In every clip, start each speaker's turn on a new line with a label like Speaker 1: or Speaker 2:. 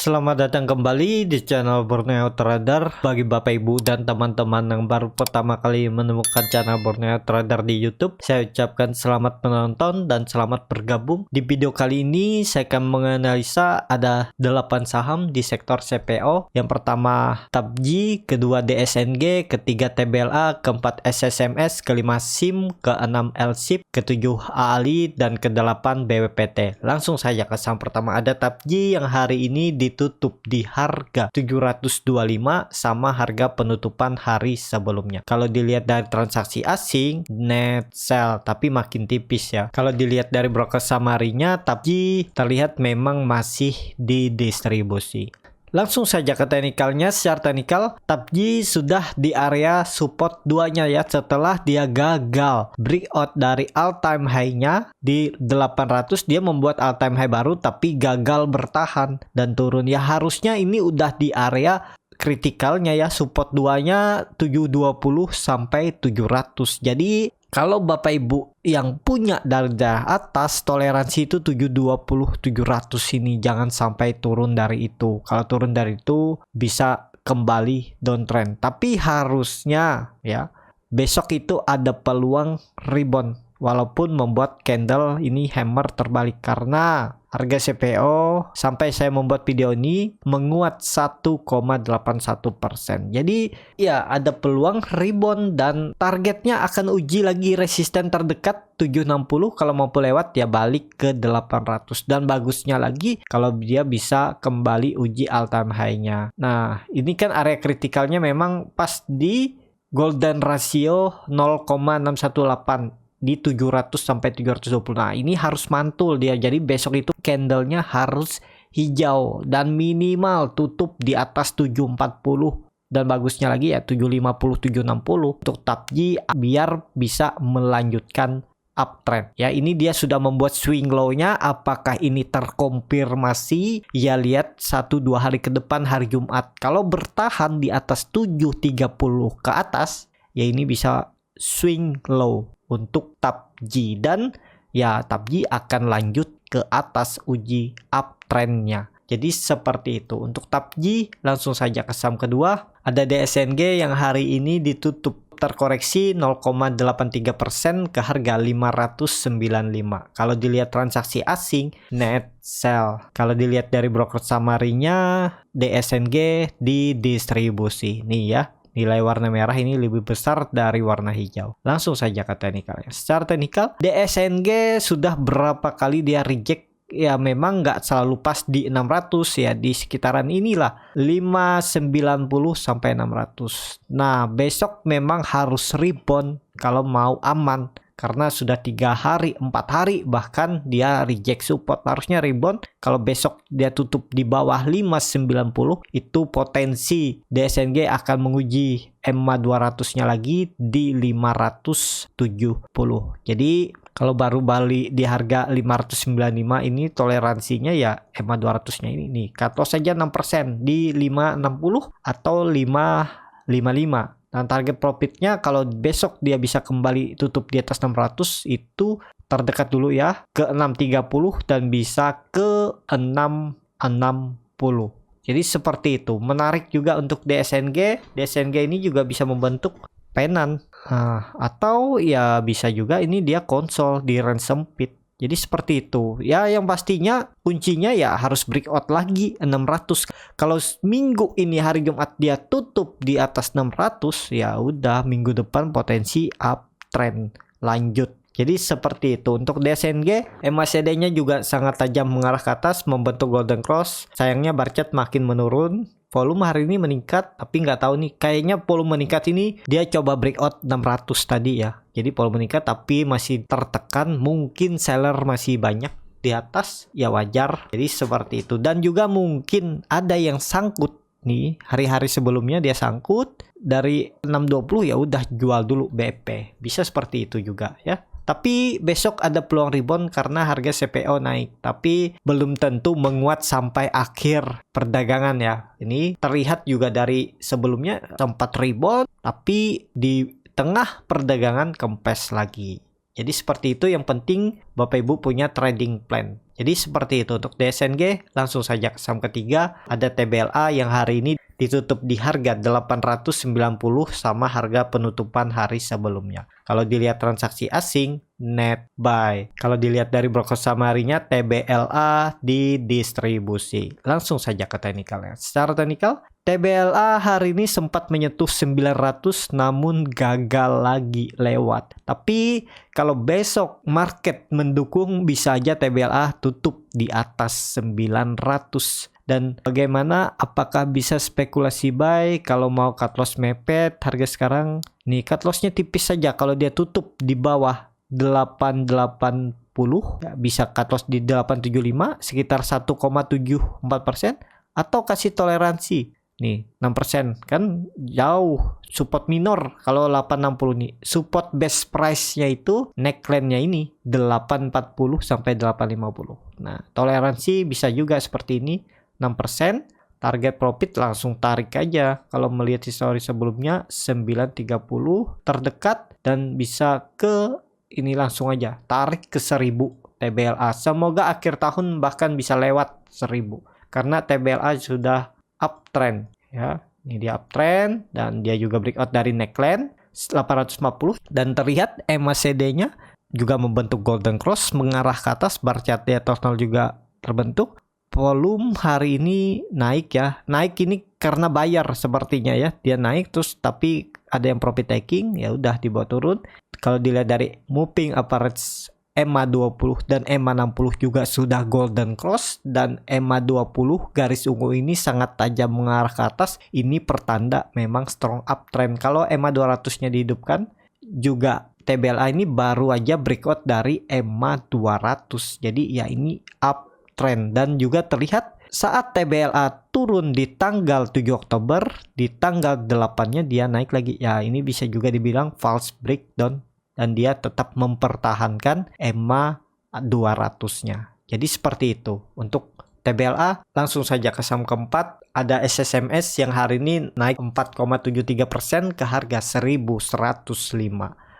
Speaker 1: Selamat datang kembali di channel Borneo Trader. Bagi Bapak Ibu dan teman-teman yang baru pertama kali menemukan channel Borneo Trader di YouTube, saya ucapkan selamat menonton dan selamat bergabung. Di video kali ini saya akan menganalisa ada 8 saham di sektor CPO. Yang pertama TAPJI, kedua DSNG, ketiga TBLA, keempat SSMS, kelima SIM, keenam LSIP, ketujuh AALI, dan ke-8 BWPT. Langsung saja ke saham pertama, ada TAPJI yang hari ini ditutup di harga 725 sama harga penutupan hari sebelumnya. Kalau dilihat dari transaksi asing, net sell tapi makin tipis ya. Kalau dilihat dari broker summary-nya, TAPJI terlihat memang masih didistribusi. Langsung saja ke teknikalnya. Secara teknikal, TAPJI sudah di area support 2-nya ya, setelah dia gagal breakout dari all time high-nya di 800. Dia membuat all time high baru tapi gagal bertahan dan turun ya. Harusnya ini udah di area kritikalnya ya, support 2-nya 720 sampai 700. Jadi kalau Bapak Ibu yang punya dari atas, toleransi itu 720 700 ini, jangan sampai turun dari itu. Kalau turun dari itu bisa kembali downtrend. Tapi harusnya ya besok itu ada peluang rebound walaupun membuat candle ini hammer terbalik, karena harga CPO sampai saya membuat video ini menguat 1,81%. Jadi ya ada peluang rebound dan targetnya akan uji lagi resisten terdekat 760. Kalau mampu lewat ya balik ke 800, dan bagusnya lagi kalau dia bisa kembali uji all time high-nya. Nah, ini kan area kritikalnya memang pas di golden ratio 0,618 di 700 sampai 320. Nah, ini harus mantul dia. Jadi besok itu candlenya harus hijau dan minimal tutup di atas 740, dan bagusnya lagi ya 750 760 untuk TAPJI biar bisa melanjutkan uptrend. Ya, ini dia sudah membuat swing low-nya. Apakah ini terkonfirmasi? Ya, lihat 1-2 hari ke depan, hari Jumat. Kalau bertahan di atas 730 ke atas, ya ini bisa swing low untuk TAPJI, dan ya TAPJI akan lanjut ke atas uji uptrendnya. Jadi seperti itu untuk TAPJI. Langsung saja ke saham kedua, ada DSNG yang hari ini ditutup terkoreksi 0,83% ke harga 595. Kalau dilihat transaksi asing, net sell. Kalau dilihat dari broker summary-nya, DSNG didistribusi nih ya. Nilai warna merah ini lebih besar dari warna hijau. Langsung saja ke teknikalnya. Secara teknikal, DSNG sudah berapa kali dia reject. Ya memang nggak selalu pas di 600 ya, di sekitaran inilah 590 sampai 600. Nah, besok memang harus rebound kalau mau aman, karena sudah 3 hari 4 hari bahkan dia reject support. Harusnya rebound. Kalau besok dia tutup di bawah 590, itu potensi DSNG akan menguji EMA 200 nya lagi di 570. Jadi kalau baru balik di harga 595, ini toleransinya ya EMA 200 nya ini nih. Cut loss saja 6% di 560 atau 555. Dan target profitnya kalau besok dia bisa kembali tutup di atas 600, itu terdekat dulu ya ke 630 dan bisa ke 660. Jadi seperti itu. Menarik juga untuk DSNG. DSNG ini juga bisa membentuk penan. Nah, atau ya bisa juga ini dia konsol di range sempit. Jadi seperti itu. Ya, yang pastinya kuncinya ya harus breakout lagi 600. Kalau minggu ini hari Jumat dia tutup di atas 600, ya udah minggu depan potensi uptrend lanjut. Jadi seperti itu. Untuk DSNG, MACD-nya juga sangat tajam mengarah ke atas, membentuk golden cross. Sayangnya bar chart makin menurun. Volume hari ini meningkat, tapi nggak tahu nih, kayaknya volume meningkat ini dia coba breakout 600 tadi ya. Jadi volume meningkat tapi masih tertekan, mungkin seller masih banyak di atas, ya wajar. Jadi seperti itu. Dan juga mungkin ada yang sangkut nih, hari-hari sebelumnya dia sangkut dari 620, ya udah jual dulu BP. Bisa seperti itu juga ya. Tapi besok ada peluang rebound karena harga CPO naik. Tapi belum tentu menguat sampai akhir perdagangan ya. Ini terlihat juga dari sebelumnya sempat rebound, tapi di tengah perdagangan kempes lagi. Jadi seperti itu, yang penting Bapak Ibu punya trading plan. Jadi seperti itu untuk DSNG. Langsung saja ke saham ketiga, ada TBLA yang hari ini ditutup di harga 890 sama harga penutupan hari sebelumnya. Kalau dilihat transaksi asing, net buy. Kalau dilihat dari broker summary-nya, TBLA didistribusi. Langsung saja ke teknikalnya. Secara teknikal, TBLA hari ini sempat menyentuh 900 namun gagal lagi lewat. Tapi kalau besok market mendukung, bisa aja TBLA tutup di atas 900. Dan bagaimana, apakah bisa spekulasi buy? Kalau mau cut loss mepet, harga sekarang nih cut lossnya tipis saja. Kalau dia tutup di bawah 880, ya bisa cut loss di 875 sekitar 1,74%, atau kasih toleransi nih 6%, kan jauh. Support minor kalau 860 nih. Support best price-nya itu neckline-nya ini 840 sampai 850. Nah, toleransi bisa juga seperti ini 6%. Target profit langsung tarik aja. Kalau melihat histori sebelumnya 930 terdekat, dan bisa ke ini langsung aja tarik ke 1000 TBLA. Semoga akhir tahun bahkan bisa lewat 1000 karena TBLA sudah uptrend ya. Ini dia uptrend dan dia juga breakout dari neckline 850, dan terlihat MACD-nya juga membentuk golden cross mengarah ke atas. Bar chart di atas 0 juga terbentuk. Volume hari ini naik ya. Naik ini karena buyer sepertinya ya. Dia naik terus tapi ada yang profit taking, ya udah dibawa turun. Kalau dilihat dari moving average EMA 20 dan EMA 60 juga sudah golden cross, dan EMA 20 garis ungu ini sangat tajam mengarah ke atas. Ini pertanda memang strong uptrend. Kalau EMA 200-nya dihidupkan, juga TBLA ini baru aja breakout dari EMA 200. Jadi ya ini up trend, dan juga terlihat saat TBLA turun di tanggal 7 Oktober, di tanggal 8-nya dia naik lagi. Ya, ini bisa juga dibilang false breakdown, dan dia tetap mempertahankan EMA 200-nya. Jadi seperti itu untuk TBLA. Langsung saja ke saham keempat, ada SSMS yang hari ini naik 4,73% ke harga 1105.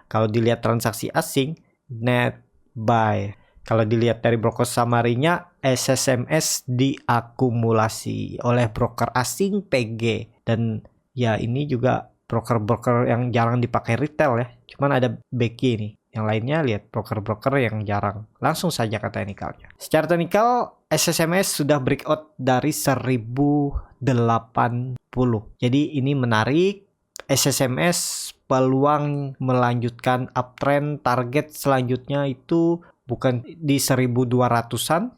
Speaker 1: Kalau dilihat transaksi asing, net buy. Kalau dilihat dari broker summary-nya, SSMS diakumulasi oleh broker asing PG. Dan ya ini juga broker-broker yang jarang dipakai retail ya. Cuman ada Becky nih. Yang lainnya lihat broker-broker yang jarang. Langsung saja ke teknikalnya. Secara teknikal, SSMS sudah breakout dari 1080. Jadi ini menarik. SSMS peluang melanjutkan uptrend. Target selanjutnya itu bukan di 1200-an.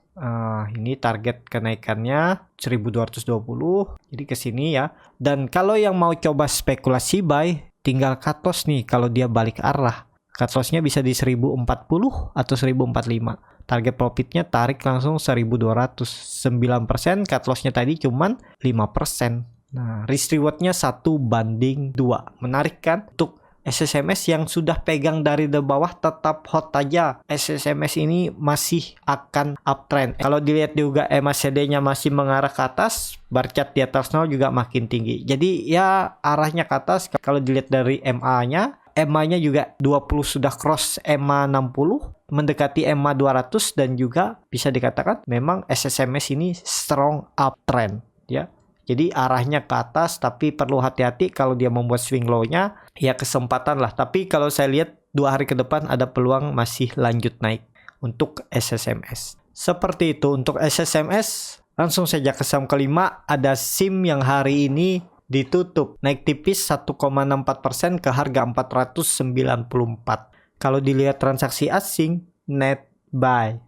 Speaker 1: Ini target kenaikannya 1220. Jadi ke sini ya. Dan kalau yang mau coba spekulasi buy, tinggal cut loss nih kalau dia balik arah. Cut lossnya bisa di 1040 atau 1045. Target profitnya tarik langsung 1200. 9%, cut lossnya tadi cuman 5%. Nah, risk rewardnya 1:2. Menarik kan? Untuk SSMS yang sudah pegang dari the bawah tetap hot aja. SSMS ini masih akan uptrend. Kalau dilihat juga MACD-nya masih mengarah ke atas, bar chart di atas 0 juga makin tinggi. Jadi ya arahnya ke atas. Kalau dilihat dari MA-nya, MA-nya juga 20 sudah cross MA 60, mendekati MA 200, dan juga bisa dikatakan memang SSMS ini strong uptrend ya. Jadi arahnya ke atas, tapi perlu hati-hati kalau dia membuat swing low-nya, ya kesempatan lah. Tapi kalau saya lihat 2 hari ke depan ada peluang masih lanjut naik untuk SSMS. Seperti itu untuk SSMS. Langsung saja ke saham kelima, ada SIM yang hari ini ditutup naik tipis 1,64% ke harga 494. Kalau dilihat transaksi asing, net buy.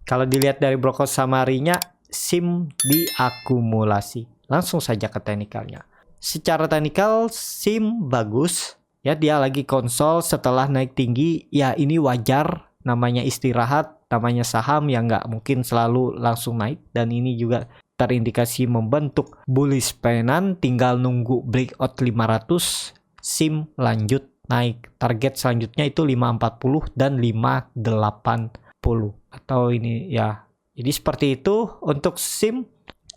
Speaker 1: Kalau dilihat dari broker summary-nya, SIM diakumulasi. Langsung saja ke teknikalnya. Secara teknikal, SIM bagus. Ya, dia lagi konsol setelah naik tinggi. Ya, ini wajar. Namanya istirahat, namanya saham yang nggak mungkin selalu langsung naik. Dan ini juga terindikasi membentuk bullish penan. Tinggal nunggu breakout 500. SIM lanjut naik. Target selanjutnya itu 540 dan 580. Atau ini ya. Jadi seperti itu untuk SIM.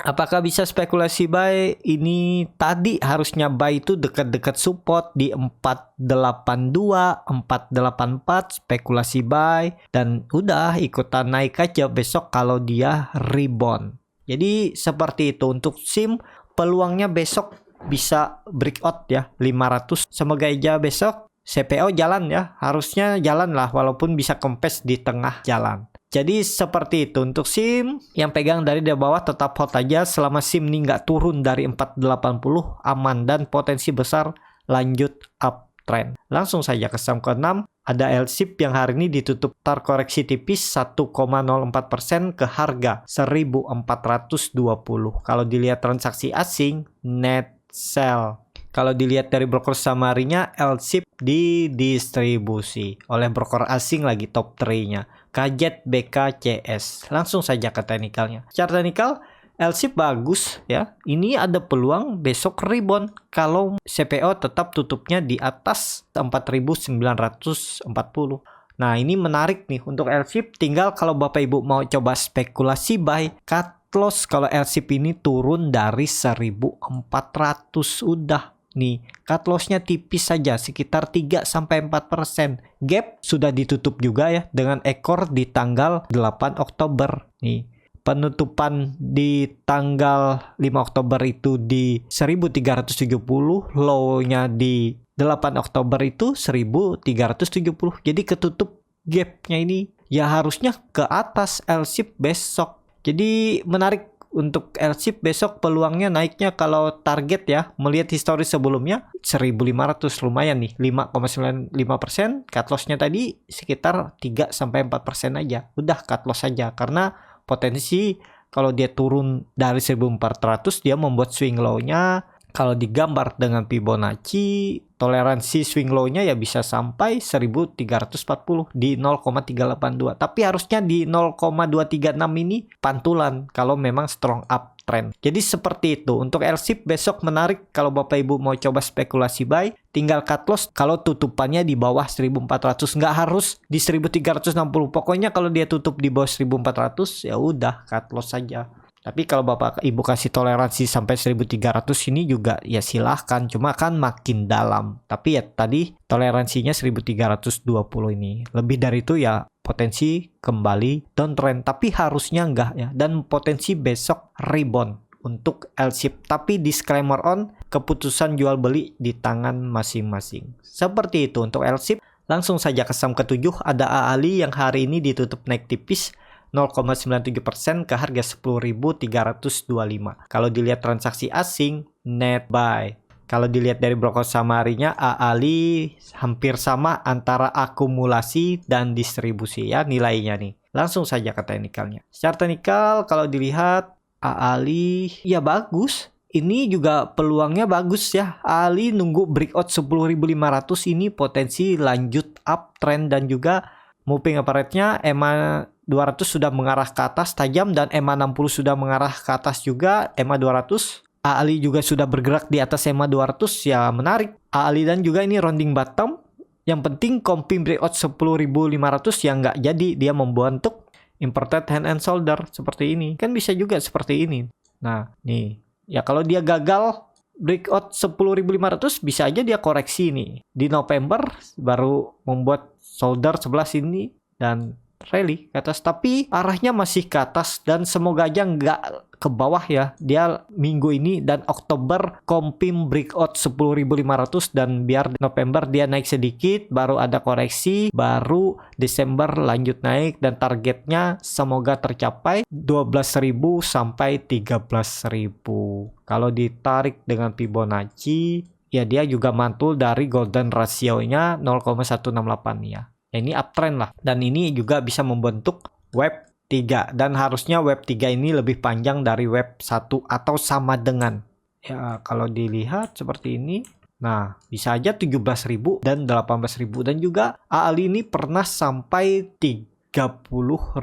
Speaker 1: Apakah bisa spekulasi buy? Ini tadi harusnya buy itu dekat-dekat support di 482, 484, spekulasi buy, dan udah ikutan naik aja besok kalau dia rebound. Jadi seperti itu untuk SIM, peluangnya besok bisa breakout ya 500. Semoga aja besok CPO jalan ya, harusnya jalan lah walaupun bisa kempes di tengah jalan. Jadi seperti itu untuk SIM yang pegang dari bawah tetap hold aja selama SIM ini nggak turun dari 480 aman dan potensi besar lanjut uptrend. Langsung saja ke saham ke-6 ada LSIP yang hari ini ditutup terkoreksi tipis 1,04% ke harga 1420. Kalau dilihat transaksi asing net sell. Kalau dilihat dari broker summary-nya, LSIP didistribusi oleh broker asing lagi top 3-nya. KZ, BKCS. Langsung saja ke teknikalnya. Secara teknikal, LSIP bagus ya. Ini ada peluang besok rebound kalau CPO tetap tutupnya di atas 4.940. Nah, ini menarik nih untuk LSIP. Tinggal kalau Bapak Ibu mau coba spekulasi buy, cut loss kalau LSIP ini turun dari 1.400 udah. Nih, cut loss-nya tipis saja, sekitar 3-4%. Gap sudah ditutup juga ya, dengan ekor di tanggal 8 Oktober. Nih, penutupan di tanggal 5 Oktober itu di 1370, low-nya di 8 Oktober itu 1370. Jadi ketutup gap-nya ini, ya harusnya ke atas LSIP besok. Jadi menarik. Untuk LSIP besok peluangnya naiknya kalau target ya, melihat historis sebelumnya 1.500 lumayan nih, 5,95%. Cut loss-nya tadi sekitar 3-4% aja. Udah cut loss saja karena potensi kalau dia turun dari 1.400 dia membuat swing low-nya. Kalau digambar dengan Fibonacci, toleransi swing low-nya ya bisa sampai 1340 di 0,382. Tapi harusnya di 0,236 ini pantulan kalau memang strong uptrend. Jadi seperti itu. Untuk LSIP besok menarik kalau Bapak Ibu mau coba spekulasi buy, tinggal cut loss kalau tutupannya di bawah 1400. Nggak harus di 1360. Pokoknya kalau dia tutup di bawah 1400 ya udah cut loss saja. Tapi kalau Bapak Ibu kasih toleransi sampai 1300 ini juga ya silahkan. Cuma kan makin dalam. Tapi ya tadi toleransinya 1320 ini. Lebih dari itu ya potensi kembali downtrend. Tapi harusnya enggak ya. Dan potensi besok rebound untuk LSIP. Tapi disclaimer on, keputusan jual beli di tangan masing-masing. Seperti itu untuk LSIP. Langsung saja ke saham ke-7 ada AALI yang hari ini ditutup naik tipis 0,97% ke harga 10.325. Kalau dilihat transaksi asing, net buy. Kalau dilihat dari broker summary-nya, AALI hampir sama antara akumulasi dan distribusi ya nilainya nih. Langsung saja ke teknikalnya. Secara teknikal kalau dilihat AALI ya bagus. Ini juga peluangnya bagus ya. AALI nunggu breakout 10.500 ini potensi lanjut uptrend dan juga moving average-nya EMA 200 sudah mengarah ke atas tajam dan EMA 60 sudah mengarah ke atas juga. EMA 200 AALI juga sudah bergerak di atas EMA 200 ya menarik. AALI dan juga ini rounding bottom. Yang penting confirm breakout 10.500 yang nggak jadi dia membentuk inverted hand and shoulder seperti ini. Kan bisa juga seperti ini. Nah nih ya kalau dia gagal breakout 10.500 bisa aja dia koreksi nih. Di November baru membuat shoulder 11 ini dan rally ke atas, tapi arahnya masih ke atas dan semoga aja nggak ke bawah ya. Dia minggu ini dan Oktober confirm breakout 10.500 dan biar November dia naik sedikit baru ada koreksi, baru Desember lanjut naik dan targetnya semoga tercapai 12.000 sampai 13.000. Kalau ditarik dengan Fibonacci ya dia juga mantul dari golden ratio-nya 0,168 ya. Ini uptrend lah. Dan ini juga bisa membentuk web 3. Dan harusnya web 3 ini lebih panjang dari web 1 atau sama dengan. Ya kalau dilihat seperti ini. Nah bisa aja 17.000 dan 18.000. Dan juga AALI ini pernah sampai 30.000.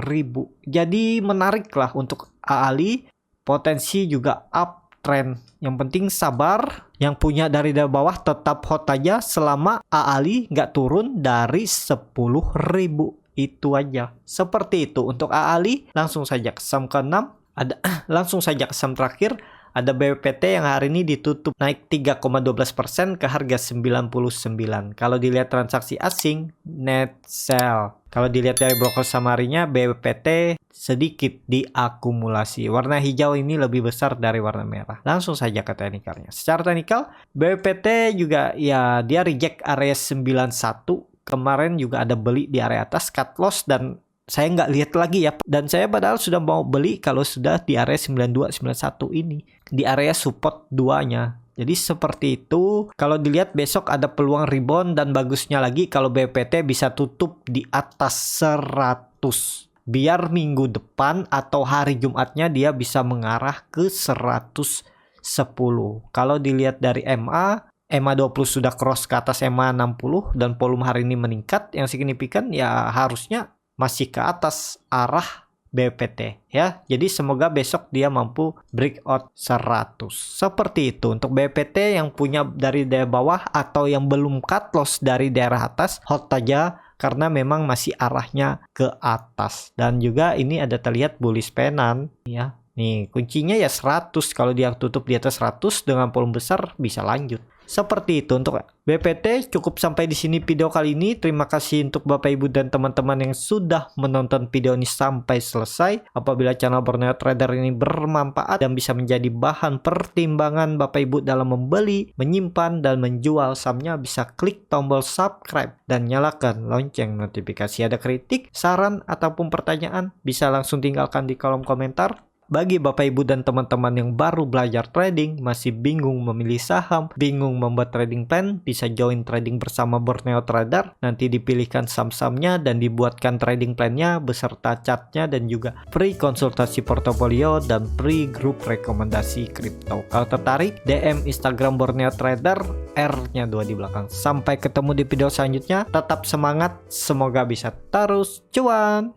Speaker 1: Jadi menarik lah untuk AALI. Potensi juga uptrend. Yang penting sabar. Yang punya dari bawah tetap hot aja selama AALI nggak turun dari 10.000. Itu aja. Seperti itu untuk AALI. Langsung saja ke saham ke-6 Ada langsung saja ke saham terakhir. Ada BPT yang hari ini ditutup naik 3,12% ke harga 99. Kalau dilihat transaksi asing, net sell. Kalau dilihat dari broker samarinya, BPT sedikit diakumulasi. Warna hijau ini lebih besar dari warna merah. Langsung saja ke teknikalnya. Secara teknikal, BPT juga ya dia reject area 91. Kemarin juga ada beli di area atas, cut loss, dan saya nggak lihat lagi ya. Dan saya padahal sudah mau beli kalau sudah di area 9291 ini. Di area support 2-nya. Jadi seperti itu. Kalau dilihat besok ada peluang rebound, dan bagusnya lagi kalau BPT bisa tutup di atas 100. Biar minggu depan atau hari Jumatnya dia bisa mengarah ke 110. Kalau dilihat dari MA20 sudah cross ke atas MA60 dan volume hari ini meningkat. Yang signifikan ya harusnya masih ke atas arah BPT ya. Jadi semoga besok dia mampu breakout 100. Seperti itu untuk BPT yang punya dari daerah bawah atau yang belum cut loss dari daerah atas, hold aja karena memang masih arahnya ke atas. Dan juga ini ada terlihat bullish penan ya. Nih kuncinya ya 100. Kalau dia tutup di atas 100 dengan volume besar bisa lanjut. Seperti itu untuk BPT. Cukup sampai di sini video kali ini. Terima kasih untuk Bapak Ibu dan teman-teman yang sudah menonton video ini sampai selesai. Apabila channel Borneo Trader ini bermanfaat dan bisa menjadi bahan pertimbangan Bapak Ibu dalam membeli, menyimpan, dan menjual sahamnya, bisa klik tombol subscribe dan nyalakan lonceng notifikasi. Ada kritik, saran, ataupun pertanyaan, bisa langsung tinggalkan di kolom komentar. Bagi Bapak Ibu dan teman-teman yang baru belajar trading, masih bingung memilih saham, bingung membuat trading plan, bisa join trading bersama Borneo Trader. Nanti dipilihkan saham-sahamnya dan dibuatkan trading plan-nya beserta chartnya, dan juga free konsultasi portofolio dan free grup rekomendasi kripto. Kalau tertarik, DM Instagram Borneo Trader, R-nya 2 di belakang. Sampai ketemu di video selanjutnya. Tetap semangat, semoga bisa terus cuan.